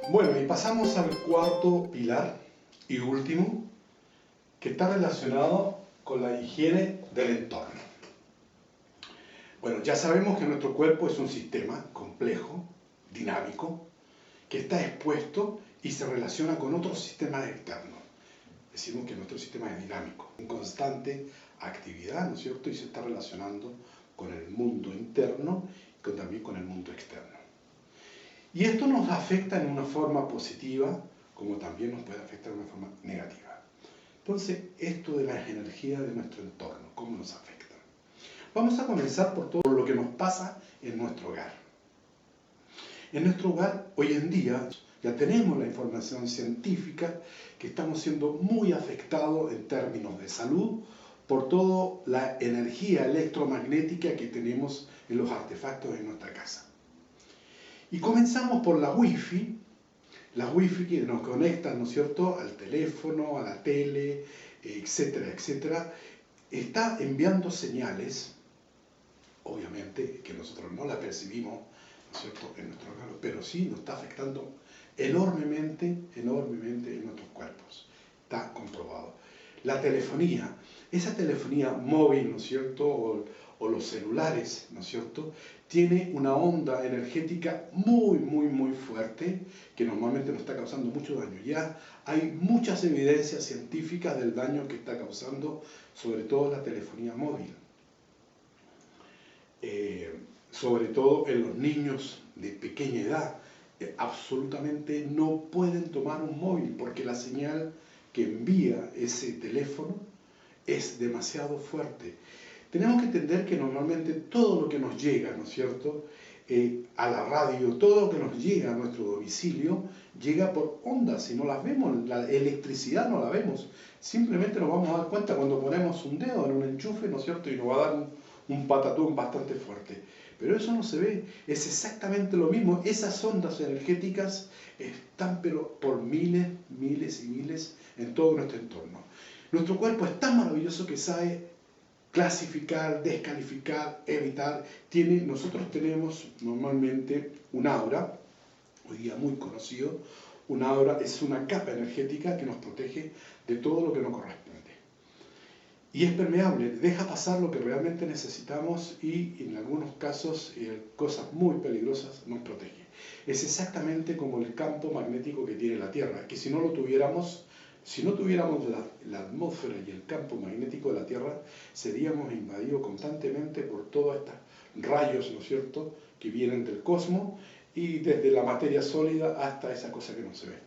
Bueno, y pasamos al cuarto pilar y último, que está relacionado con la higiene del entorno. Bueno, ya sabemos que nuestro cuerpo es un sistema complejo, dinámico, que está expuesto y se relaciona con otros sistemas externos. Decimos que nuestro sistema es dinámico, en constante actividad, ¿no es cierto? Y se está relacionando con el mundo interno y también con el mundo externo. Y esto nos afecta en una forma positiva, como también nos puede afectar de una forma negativa. Entonces, esto de las energías de nuestro entorno, ¿cómo nos afecta? Vamos a comenzar por todo lo que nos pasa en nuestro hogar. En nuestro hogar, hoy en día, ya tenemos la información científica que estamos siendo muy afectados en términos de salud por toda la energía electromagnética que tenemos en los artefactos en nuestra casa. Y comenzamos por la Wi-Fi que nos conecta, ¿no es cierto?, al teléfono, a la tele, etcétera, etcétera. Está enviando señales, obviamente, que nosotros no las percibimos, ¿no es cierto?, en nuestro hogar, pero sí nos está afectando enormemente en nuestros cuerpos. Está comprobado. La telefonía, esa telefonía móvil, ¿no es cierto?, o los celulares, ¿no es cierto?, tiene una onda energética muy fuerte que normalmente nos está causando mucho daño. Ya hay muchas evidencias científicas del daño que está causando, sobre todo la telefonía móvil. Sobre todo en los niños de pequeña edad, absolutamente no pueden tomar un móvil porque la señal que envía ese teléfono es demasiado fuerte. Tenemos que entender que normalmente todo lo que nos llega, ¿no es cierto?, a la radio, todo lo que nos llega a nuestro domicilio, llega por ondas y no las vemos, la electricidad no la vemos. Simplemente nos vamos a dar cuenta cuando ponemos un dedo en un enchufe, ¿no es cierto?, y nos va a dar un patatón bastante fuerte. Pero eso no se ve, es exactamente lo mismo. Esas ondas energéticas están pero por miles y miles en todo nuestro entorno. Nuestro cuerpo es tan maravilloso que sabe clasificar, descalificar, evitar. Nosotros tenemos normalmente un aura, hoy día muy conocido. Un aura es una capa energética que nos protege de todo lo que no corresponde. Y es permeable, deja pasar lo que realmente necesitamos y en algunos casos, cosas muy peligrosas, nos protege. Es exactamente como el campo magnético que tiene la Tierra, que si no tuviéramos la atmósfera y el campo magnético de la Tierra, seríamos invadidos constantemente por todos estos rayos, ¿no es cierto?, que vienen del cosmos y desde la materia sólida hasta esa cosa que no se ve.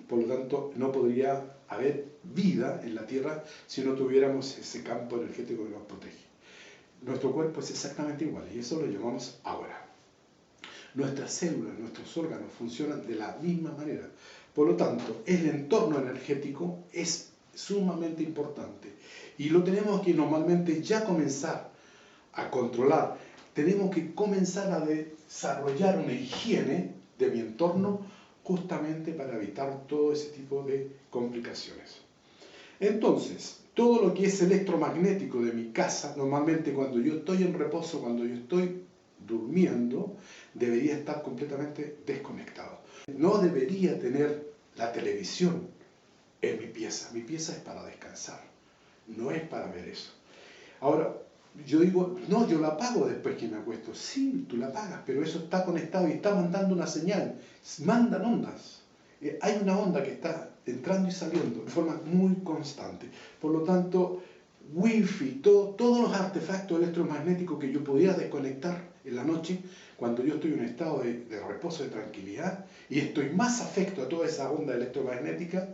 Por lo tanto, no podría haber vida en la Tierra si no tuviéramos ese campo energético que nos protege. Nuestro cuerpo es exactamente igual y eso lo llamamos aura. Nuestras células, nuestros órganos funcionan de la misma manera. Por lo tanto, el entorno energético es sumamente importante y lo tenemos que normalmente ya comenzar a controlar. Tenemos que comenzar a desarrollar una higiene de mi entorno justamente para evitar todo ese tipo de complicaciones. Entonces, todo lo que es electromagnético de mi casa, normalmente cuando yo estoy en reposo, cuando yo estoy durmiendo, debería estar completamente desconectado. No debería tener la televisión en mi pieza. Mi pieza es para descansar, no es para ver eso. Ahora, yo digo, no, yo la apago después que me acuesto. Sí, tú la apagas, pero eso está conectado y está mandando una señal. Mandan ondas. Hay una onda que está entrando y saliendo de forma muy constante. Por lo tanto, Wi-Fi, todos los artefactos electromagnéticos que yo pudiera desconectar en la noche, cuando yo estoy en un estado de reposo, de tranquilidad, y estoy más afecto a toda esa onda electromagnética,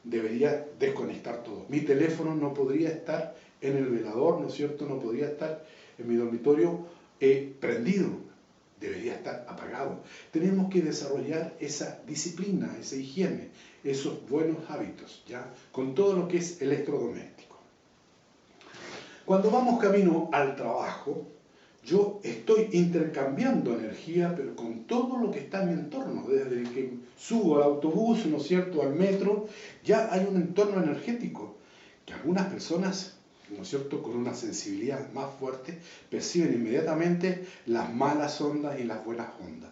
debería desconectar todo. Mi teléfono no podría estar en el velador, ¿no es cierto? No podría estar en mi dormitorio prendido, debería estar apagado. Tenemos que desarrollar esa disciplina, esa higiene, esos buenos hábitos, ¿ya? Con todo lo que es electrodoméstico. Cuando vamos camino al trabajo, yo estoy intercambiando energía, pero con todo lo que está en mi entorno. Desde que subo al autobús, ¿no es cierto?, al metro, ya hay un entorno energético que algunas personas, ¿no es cierto?, con una sensibilidad más fuerte, perciben inmediatamente las malas ondas y las buenas ondas.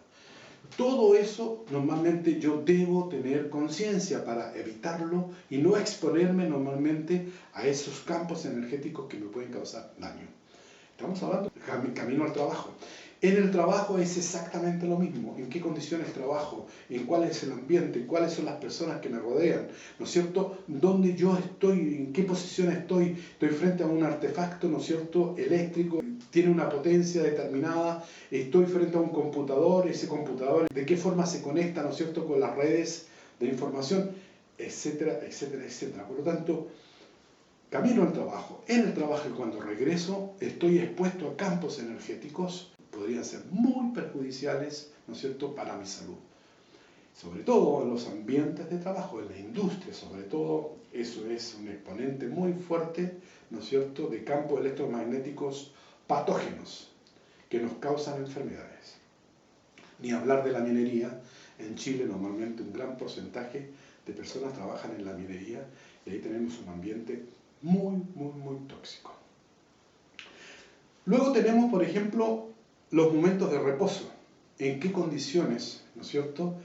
Todo eso normalmente yo debo tener conciencia para evitarlo y no exponerme normalmente a esos campos energéticos que me pueden causar daño. Estamos hablando de camino al trabajo. En el trabajo es exactamente lo mismo. ¿En qué condiciones trabajo? ¿En cuál es el ambiente? ¿Cuáles son las personas que me rodean? ¿No es cierto? ¿Dónde yo estoy? ¿En qué posición estoy? Estoy frente a un artefacto, ¿no es cierto?, eléctrico, tiene una potencia determinada. Estoy frente a un computador, ese computador, ¿de qué forma se conecta, ¿no es cierto?, con las redes de información? Etcétera, etcétera, etcétera. Por lo tanto, camino al trabajo. En el trabajo y cuando regreso estoy expuesto a campos energéticos que podrían ser muy perjudiciales, ¿no es cierto?, para mi salud. Sobre todo en los ambientes de trabajo, en la industria, sobre todo, eso es un exponente muy fuerte, ¿no es cierto?, de campos electromagnéticos patógenos que nos causan enfermedades. Ni hablar de la minería. En Chile normalmente un gran porcentaje de personas trabajan en la minería y ahí tenemos un ambiente muy, muy, muy tóxico. Luego tenemos, por ejemplo, los momentos de reposo. ¿En qué condiciones, ¿no es cierto?,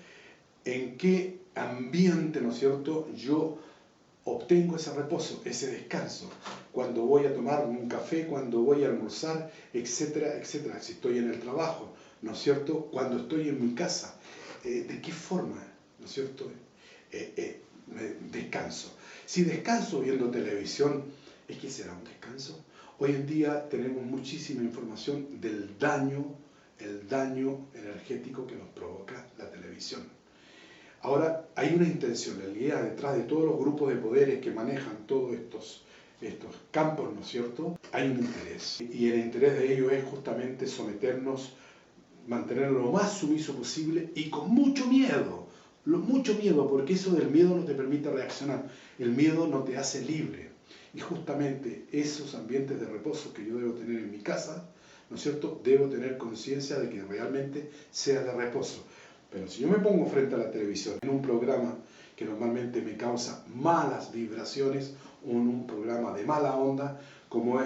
en qué ambiente, ¿no es cierto?, yo obtengo ese reposo, ese descanso? Cuando voy a tomar un café, cuando voy a almorzar, etcétera, etcétera. Si estoy en el trabajo, ¿no es cierto?, cuando estoy en mi casa, ¿de qué forma, ¿no es cierto?, descanso? Si descanso viendo televisión, ¿es que será un descanso? Hoy en día tenemos muchísima información del daño, el daño energético que nos provoca la televisión. Ahora, hay una intencionalidad detrás de todos los grupos de poderes que manejan todos estos campos, ¿no es cierto? Hay un interés. Y el interés de ellos es justamente someternos, mantenerlo lo más sumiso posible y con mucho miedo. Mucho miedo, porque eso del miedo no te permite reaccionar. El miedo no te hace libre. Y justamente esos ambientes de reposo que yo debo tener en mi casa, ¿no es cierto?, debo tener conciencia de que realmente sea de reposo. Pero si yo me pongo frente a la televisión en un programa que normalmente me causa malas vibraciones, o en un programa de mala onda, como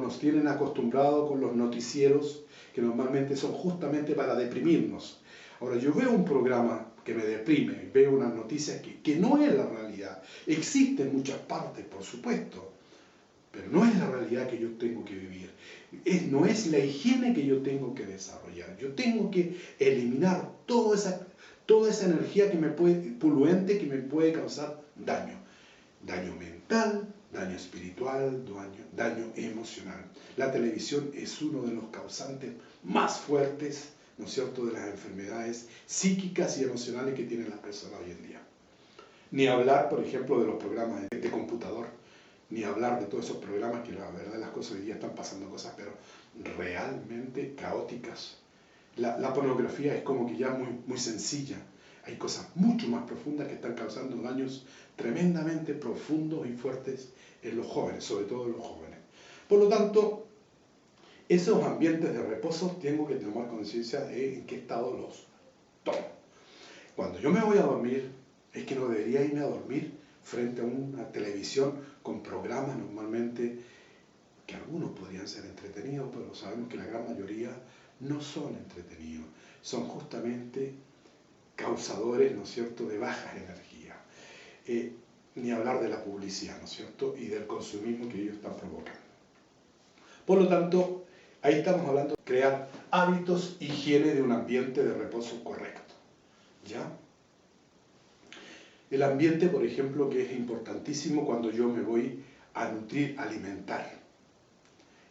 nos tienen acostumbrados con los noticieros, que normalmente son justamente para deprimirnos. Ahora, yo veo un programa que me deprime, veo unas noticias que no es la realidad. Existe en muchas partes, por supuesto, pero no es la realidad que yo tengo que vivir. No es la higiene que yo tengo que desarrollar. Yo tengo que eliminar toda esa energía poluente que me puede causar daño. Daño mental, daño espiritual, daño emocional. La televisión es uno de los causantes más fuertes, ¿no es cierto?, de las enfermedades psíquicas y emocionales que tienen las personas hoy en día. Ni hablar, por ejemplo, de los programas de computador, ni hablar de todos esos programas que la verdad las cosas hoy día están pasando cosas, pero realmente caóticas. La pornografía es como que ya muy, muy sencilla. Hay cosas mucho más profundas que están causando daños tremendamente profundos y fuertes en los jóvenes, sobre todo en los jóvenes. Por lo tanto, esos ambientes de reposo tengo que tomar conciencia de en qué estado los tomo. Cuando yo me voy a dormir, es que no debería irme a dormir frente a una televisión con programas normalmente que algunos podrían ser entretenidos, pero sabemos que la gran mayoría no son entretenidos, son justamente causadores, ¿no es cierto?, de bajas energías. Ni hablar de la publicidad, ¿no es cierto?, y del consumismo que ellos están provocando. Por lo tanto, ahí estamos hablando de crear hábitos, higiene de un ambiente de reposo correcto. ¿Ya? El ambiente, por ejemplo, que es importantísimo cuando yo me voy a nutrir, alimentar.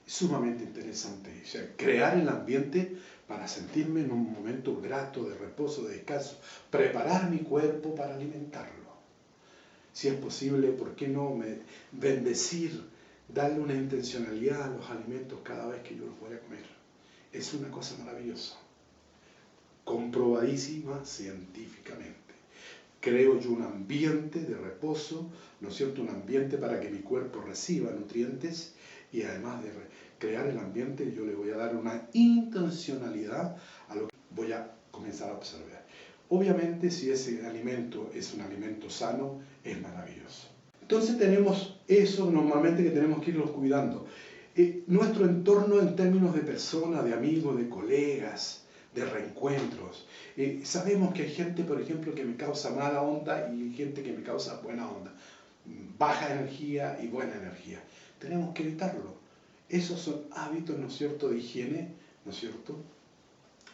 Es sumamente interesante. O sea, crear el ambiente para sentirme en un momento grato, de reposo, de descanso. Preparar mi cuerpo para alimentarlo. Si es posible, ¿por qué no bendecir, darle una intencionalidad a los alimentos cada vez que yo los voy a comer? Es una cosa maravillosa. Comprobadísima científicamente. Creo yo un ambiente de reposo, ¿no es cierto?, un ambiente para que mi cuerpo reciba nutrientes y además de crear el ambiente yo le voy a dar una intencionalidad a lo que voy a comenzar a observar. Obviamente si ese alimento es un alimento sano, es maravilloso. Entonces tenemos eso normalmente que tenemos que irlos cuidando. Nuestro entorno en términos de personas, de amigos, de colegas, de reencuentros. Sabemos que hay gente, por ejemplo, que me causa mala onda y gente que me causa buena onda. Baja energía y buena energía. Tenemos que evitarlo. Esos son hábitos, ¿no es cierto?, de higiene, ¿no es cierto?,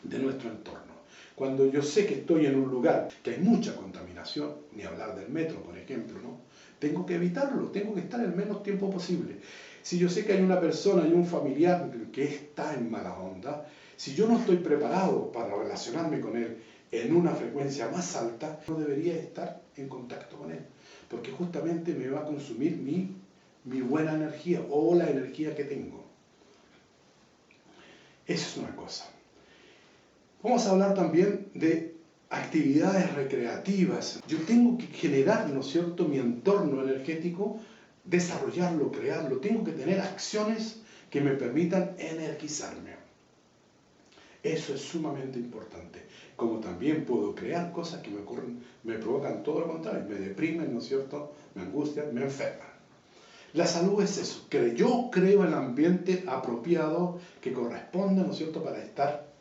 de nuestro entorno. Cuando yo sé que estoy en un lugar que hay mucha contaminación, ni hablar del metro, por ejemplo, ¿no?, tengo que evitarlo, tengo que estar el menos tiempo posible. Si yo sé que hay una persona y un familiar que está en mala onda, si yo no estoy preparado para relacionarme con él en una frecuencia más alta, no debería estar en contacto con él, porque justamente me va a consumir mi buena energía o la energía que tengo. Eso es una cosa. Vamos a hablar también de actividades recreativas. Yo tengo que generar, ¿no es cierto?, mi entorno energético, desarrollarlo, crearlo. Tengo que tener acciones que me permitan energizarme. Eso es sumamente importante. Como también puedo crear cosas que me provocan todo lo contrario, me deprimen, ¿no es cierto?, me angustian, me enferman. La salud es eso, que yo creo el ambiente apropiado que corresponde, ¿no es cierto?, para estar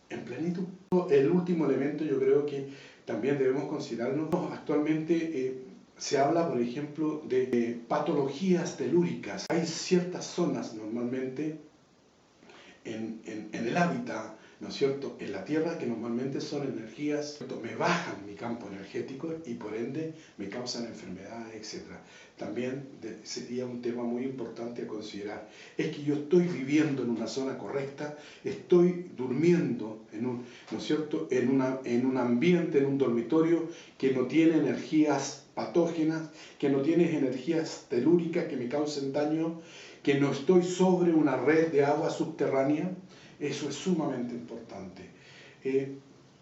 en plenitud. El último elemento yo creo que también debemos considerarnos. Actualmente se habla, por ejemplo, de patologías telúricas. Hay ciertas zonas normalmente en el hábitat, ¿no es cierto?, en la Tierra, que normalmente son energías que me bajan mi campo energético y por ende me causan enfermedades, etc. También sería un tema muy importante a considerar. Es que yo estoy viviendo en una zona correcta, estoy durmiendo ¿no es cierto?, en un ambiente, en un dormitorio que no tiene energías patógenas, que no tiene energías telúricas que me causen daño, que no estoy sobre una red de agua subterránea. Eso es sumamente importante.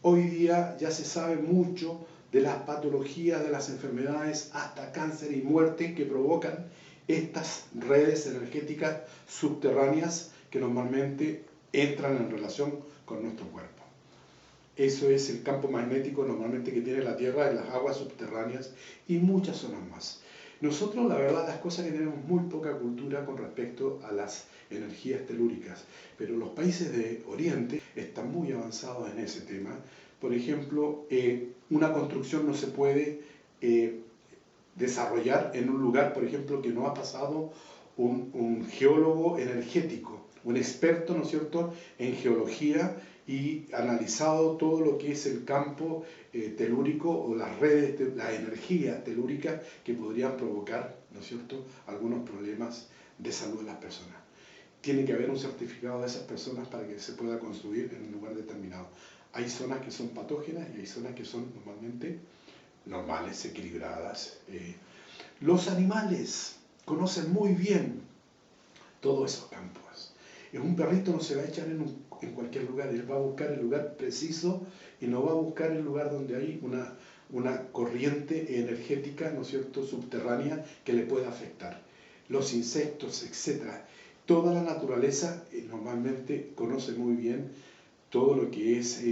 Hoy día ya se sabe mucho de las patologías, de las enfermedades, hasta cáncer y muerte que provocan estas redes energéticas subterráneas que normalmente entran en relación con nuestro cuerpo. Eso es el campo magnético normalmente que tiene la Tierra en las aguas subterráneas y muchas zonas más. Nosotros, la verdad, las cosas que tenemos muy poca cultura con respecto a las energías telúricas, pero los países de Oriente están muy avanzados en ese tema. Por ejemplo, una construcción no se puede desarrollar en un lugar, por ejemplo, que no ha pasado un geólogo energético, un experto, ¿no es cierto?, en geología y analizado todo lo que es el campo telúrico o las redes, la energía telúrica que podrían provocar, ¿no es cierto?, algunos problemas de salud de las personas. Tiene que haber un certificado de esas personas para que se pueda construir en un lugar determinado. Hay zonas que son patógenas y hay zonas que son normalmente normales, equilibradas. Los animales conocen muy bien todos esos campos. Un perrito no se va a echar en cualquier lugar, él va a buscar el lugar preciso y no va a buscar el lugar donde hay una corriente energética, ¿no es cierto?, subterránea que le pueda afectar. Los insectos, etc. Toda la naturaleza normalmente conoce muy bien todo lo que es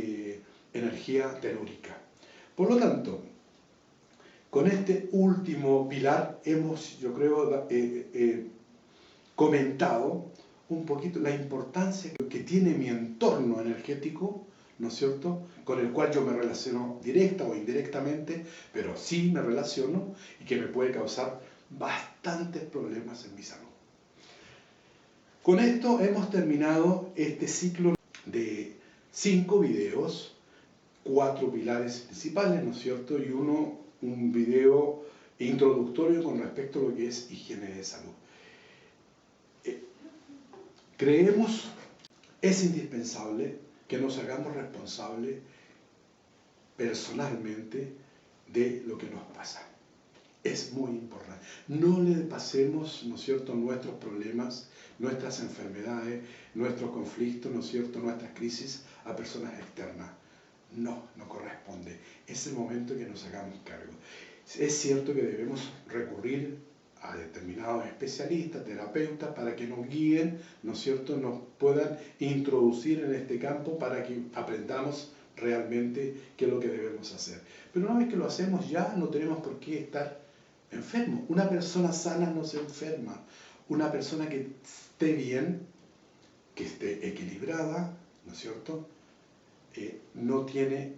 energía telúrica. Por lo tanto, con este último pilar hemos, yo creo, comentado un poquito la importancia que tiene mi entorno energético, ¿no es cierto?, con el cual yo me relaciono directa o indirectamente, pero sí me relaciono y que me puede causar bastantes problemas en mi salud. Con esto hemos terminado este ciclo de 5 videos, 4 pilares principales, ¿no es cierto?, y un video introductorio con respecto a lo que es higiene de salud. Creemos, es indispensable que nos hagamos responsables personalmente de lo que nos pasa. Es muy importante. No le pasemos, ¿no es cierto?, nuestros problemas, nuestras enfermedades, nuestros conflictos, ¿no es cierto?, nuestras crisis a personas externas. No corresponde. Es el momento que nos hagamos cargo. Es cierto que debemos recurrir a determinados especialistas, terapeutas, para que nos guíen, ¿no es cierto?, nos puedan introducir en este campo para que aprendamos realmente qué es lo que debemos hacer. Pero una vez que lo hacemos ya no tenemos por qué estar enfermos. Una persona sana no se enferma. Una persona que esté bien, que esté equilibrada, ¿no es cierto?, no tiene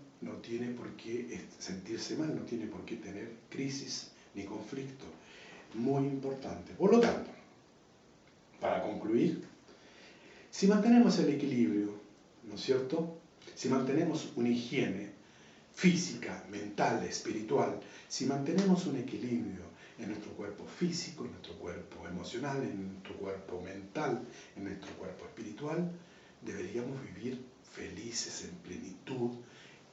por qué sentirse mal, no tiene por qué tener crisis ni conflicto. Muy importante. Por lo tanto, para concluir, si mantenemos el equilibrio, ¿no es cierto? Si mantenemos una higiene física, mental, espiritual, si mantenemos un equilibrio en nuestro cuerpo físico, en nuestro cuerpo emocional, en nuestro cuerpo mental, en nuestro cuerpo espiritual, deberíamos vivir felices, en plenitud,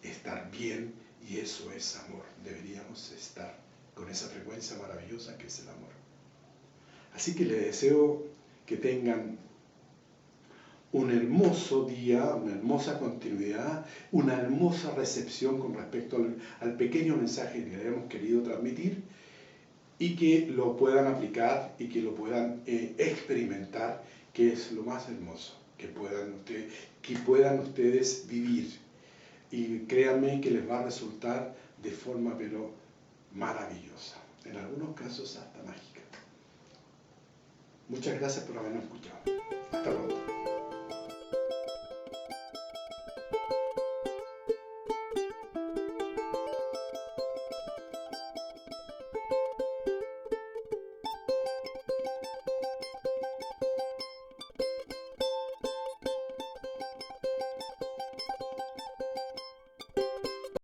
estar bien, y eso es amor. Deberíamos estar con esa frecuencia maravillosa que es el amor. Así que les deseo que tengan un hermoso día, una hermosa continuidad, una hermosa recepción con respecto al pequeño mensaje que le hemos querido transmitir, y que lo puedan aplicar y que lo puedan experimentar, que es lo más hermoso, que puedan ustedes vivir. Y créanme que les va a resultar de forma pero maravillosa, en algunos casos hasta mágica. Muchas gracias por habernos escuchado. Hasta pronto.